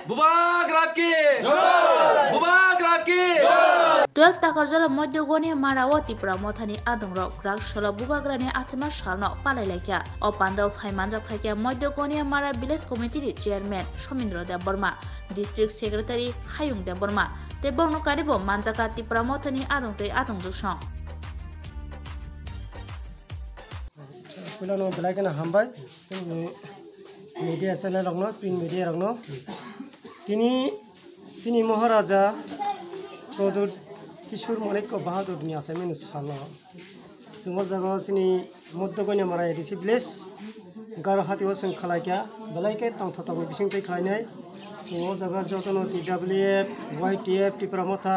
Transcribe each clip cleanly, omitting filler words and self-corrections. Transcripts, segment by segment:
बुबाक Rocky बुबाक Rocky 12 takar jala moddogoni marawo Tripura mothani adongrok rak solo bubagrani asima salno palailakya o pandao phaimanjak phaikya moddogoni mara village committee ni chairman Somindra Dev Burma district secretary Hayung Dev Burma te bongno karibo manjaka Tripura mothani adongtei adongjok song Kulano belakana hambai sing media channel rokno print media rokno tini sini Maharaja Produt Kishore Manik ko Bahadur ni assignment sala sumor jaga sini moddogoni mara ADC village gar hatiwa sing khalakya belaike tong thotong bising tei khlainai sumor jaga jotono TWF YTF Tripura motha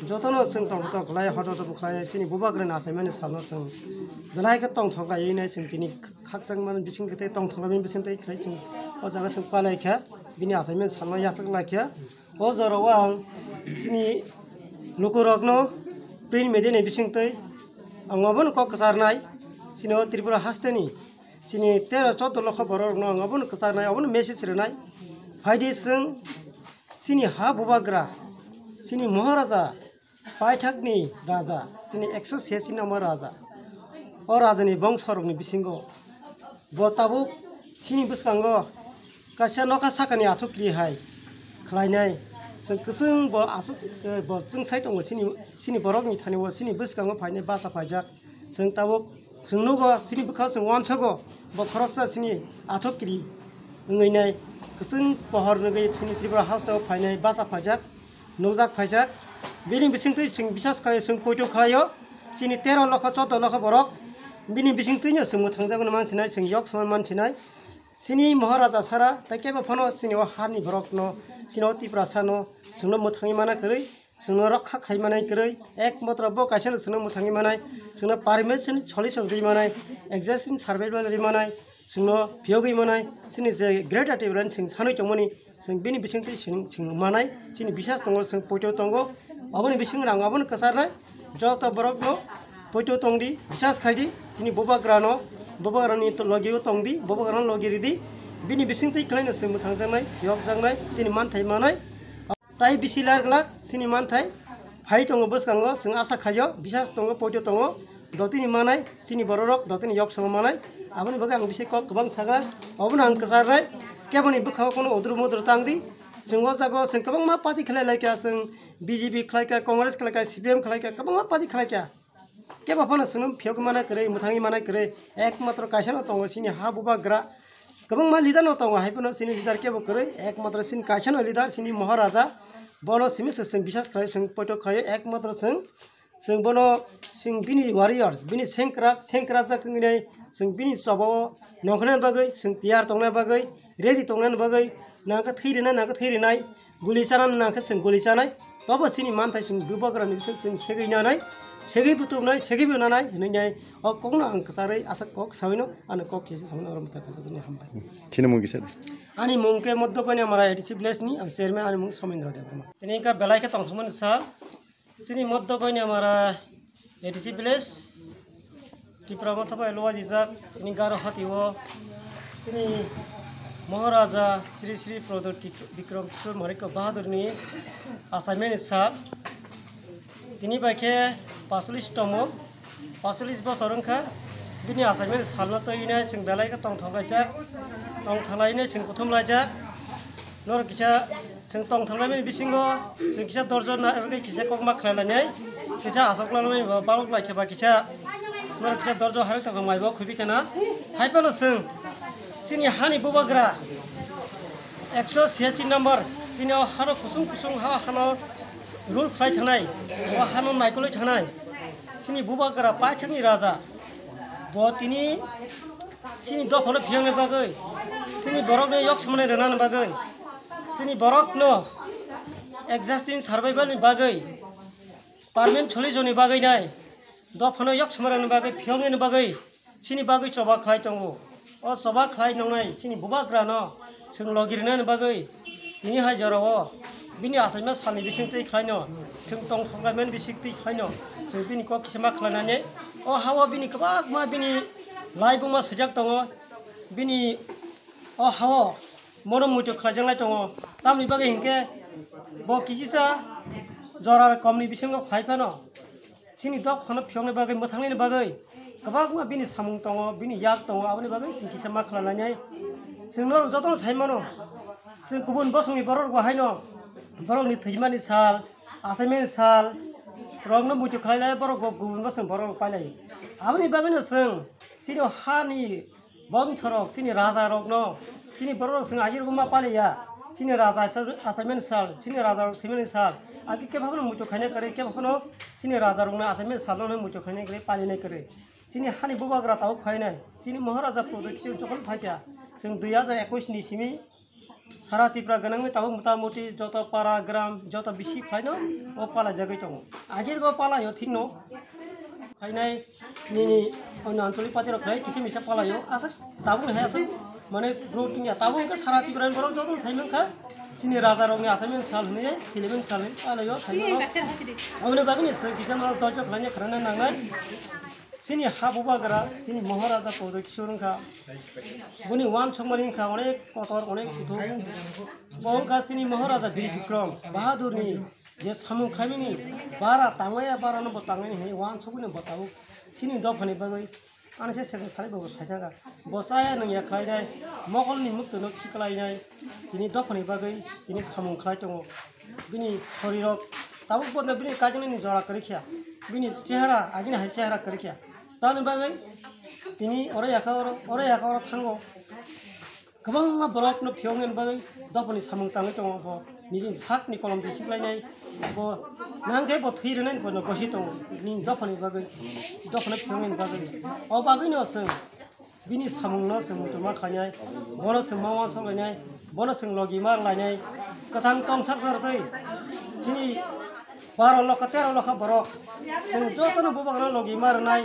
jotono sing tong thotong khlai hoto khlai sini bubagren assignment sala sing belaike tong thoga yeinai sing tini khaksang man bising tei tong thoga bising tei khlai sing o jaga sing palaikha bini assignment sala yasak lakya o jorowang sini Lukurokno print media ni bising tei angobon ko kasarnai sini o Tripura hasteni sini 13-14 lakh borok no angobon kasarnai obon message renai faidi sing sini ha bubagra sini Maharaja Paithakni raja sini 186 number raja o rajani bongsorokni bisingo botabuk sini biskango kaisa noka sakani athukri hai khlainai Keseng bo asuk bo sing sai tong sini borok ni thani bo sini biskango phaine basa phajak sing tabuk sing nugo sini bukha sing wanchago bo khoroksa sini athokri ngeinai keseng pohor ngai sini Tripura house ta phaine basa phajak nojak phajak bini bising tei sing bisas khai sing poito khayo sini 13 lakh 14 lakh borok bini bising tei sing muthangjago mansinai sing yok saman mansinai sini Maharaja sara takeba phono sini o hani borok no sini o Tripura sano sungno muthangi mana kरै sungno rakha khai manai kरै ekmatra bo kaisa sungno muthangi manai sungno permission choli songri manai existing survival ri manai sungno phiogi manai sini je great achievement sing sanoi chongmani sing bini bisingti sing manai sini bisas tongo sing poito tongo aboni bising rang aboni kasarnai jota borok no poito tongdi bisas khaidi sini bobagrano bobagrani to logiyo tongdi bobagrano logiridi bini bisingti khlaina sing muthangjanai yok jangnai sini manthai manai tai bisilar glak sini manthai phai tongo boskango sing asa khayo bisas tongo poito tongo dotini manai sini bororok dotini yok song manai aboni baga ang bisik ko kabang saga obon ang kasarrai keboni bukhaw kono odru modru tangdi sing o jago sing kabang ma party khlai laika sing BJP khlaika Congress khlaika CPM khlaika kabang ma party khlaika keba phana sunum phiok mana kre muthangi mana kre ekmatra kaisano tongo sini ha buba gra kabang ma leader no tongo haipono sini leader kebo kre ekmatra sin kaisano leader sini Maharaja bono simi sing bisas khlai sing poito khayo ekmatra sing bono sing bini warrior bini sengkra ja knginai sing bini sobo nongkhana bagai sing tiar tongna bagai ready tongna bagai nangka theirinai guli chanan nangka sing guli chanai babo sini manthai sing bubagrani sing segeinanai segi butumnai segi bunanai hinai o kongna ang kasarai asa kok sawino ana kok kesi sawino ram ta kajani hambai chine mungi sar ani mungke moddogoni amara ADC village ni ang chairman ani mung Somindra Dev Burma ini ka belai ka tongthman sa sini moddogoni amara ADC village Tripura motha lowa jijak ini garo hatiwo sini Maharaja Sri Produt Kishore Manik ko Bahadur ni assignment sa tini baike 45 tomo 45 bosor angka bini assignment salna to ina sing belai ka tong thongajak tong thalaine sing prothom lajak nor kisa sing tong thalai bisingo sing kisa dorjon na erge kisa kokma khalainai kisa asoklanai balok lai kheba kisa nor kisa dorjo harek to maibo khubi kana haipalo sini hani bubagra 186 number sini haro kusung ha hano rule flight thanai o hano naikoli thanai sini bubagra Paithakni raja bo tini sini dophono phiangni bagai sini borok ne yok samne renan bagai sini borok no existing survival ni bagai permanent choli joni bagai nai dophono yok samne bagai phiangni bagai sini bagai choba khlai tongo o choba khlai nongnai sini bubagra no sing logirna bagai ini hajaro bini assignment salni bising tei khlaino sing tong thonggamen bising tei khlaino sing bini ko kisama khlanane o hawa bini kabak ma bini laibuma sejak tongo bini o hawa mono mutu khlajang lai tongo tamni bagai hingke bo kisisa jora komni bisingo phaipano sini dok khana phiongne bagai mothangni bagai kabagma bini samung tongo bini yak tongo aboni bagai sing kisa ma khlananyai sing nor jotono saimano sing kubun bosungni boror go haino borok ni thijmani sal assignment sal rogno mutu khlailai borok go kubun bosung borok pailai aboni bagai no sing sini hani bom chorok sini raja rogno sini borok sing agir guma palaya sini raja assignment sal sini raja thimani sal agi ke bhabno mutu khane kare ke bhabno sini raja rogna assignment sal no mutu khane kare paline kare sini hani bubagra taw phainai sini maharaja production chokol phaikya sing 2021 ni simi সারা ত্রিপুরা গণাংমে তাও মোটামুটি যত পারা গ্রাম যত বেশি খাইনো ও পালা জায়গায় দङ আগের গো পালাयो थिनो খাইনাই নিনি অন্য আঞ্চলিক পাতির খাই কিছু মিছা পালাयो আসা তাবু হায়াসো মানে গ্রোটিংয়া তাবু কে সারা ত্রিপুরান বড় যত সাইমেন খা চিনি রাজা রংনি আসামেন সাল হনে ফিলিমেন সাল পালাयो সাইমেন আমনে বাগনি কিজান দরজ খাইনে খরানা নাंगनाय sini habubagra sini maharaja production ka buni wan chongmani ka onek kotor onek kutu bongka sini maharaja bir bikram bahadur ni je samu khamini bara tangaya bara no botangani he wan chogni botau sini dofani bagai anase chega sare bago sajaga bosaya nang ya khaidai mogol ni mukto no khiklai nai tini dofani bagai tini samu khlai tongo bini shorirok tabu bodna bini kajani ni jora karikhya bini chehara agini hai chehara karikhya ताने बागै तिनी ओरै याखावर थांगो गोबां block no फियंगेन बागै दपनि सामुं ताङै दङ बो निजिन साकनि कलम दिखिब्लायनाय बो नांगे बो थैरनाय बो बसि दङ नि दपनि बागै दपनि फियंगेन बागै अ बागै नो जों बिनि सामुं नो जों मुतमा खानाय बनो जों मावा सलायनाय बनो जों लगी मार लायनाय कथां तंसाक करदै सिनि 12 लख 13 लख बरक जों जतनो बुबागना लगी मारनाय